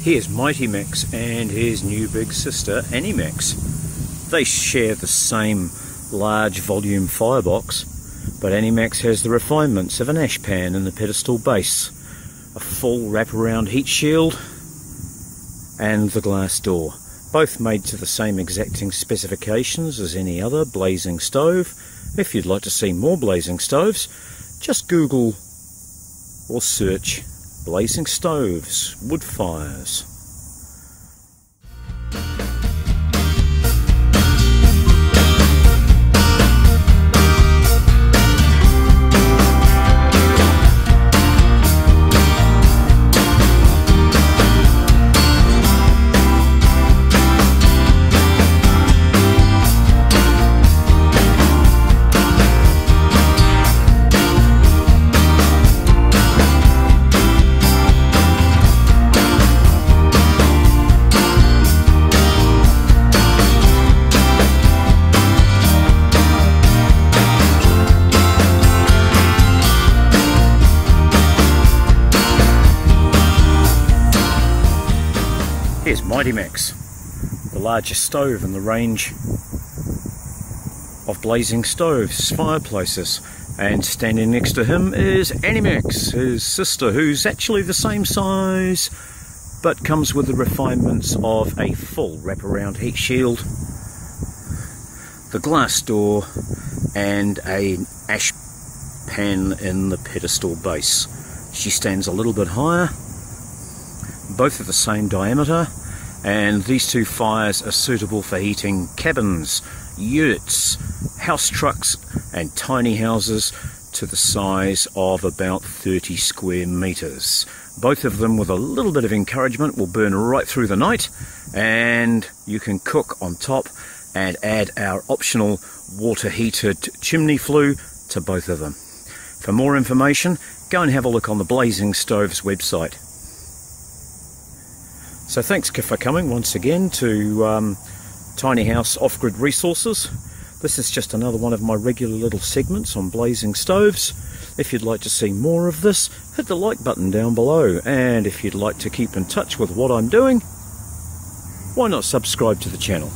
Here's Mighty Mix and his new big sister Animex. They share the same large volume firebox, but Animex has the refinements of an ash pan in the pedestal base, a full wraparound heat shield and the glass door. Both made to the same exacting specifications as any other blazing stove. If you'd like to see more blazing stoves, just Google or search blazing stoves, wood fires. Here's Mighty Mix, the largest stove in the range of blazing stoves, fireplaces, and standing next to him is Animex, his sister, who's actually the same size but comes with the refinements of a full wraparound heat shield, the glass door, and an ash pan in the pedestal base. She stands a little bit higher. Both are the same diameter, and these two fires are suitable for heating cabins, yurts, house trucks and tiny houses to the size of about 30 square meters. Both of them, with a little bit of encouragement, will burn right through the night, and you can cook on top and add our optional water heated chimney flue to both of them. For more information, go and have a look on the Blazing Stoves website. So thanks for coming once again to Tiny House Offgrid Resources. This is just another one of my regular little segments on blazing stoves. If you'd like to see more of this, hit the like button down below. And if you'd like to keep in touch with what I'm doing, why not subscribe to the channel?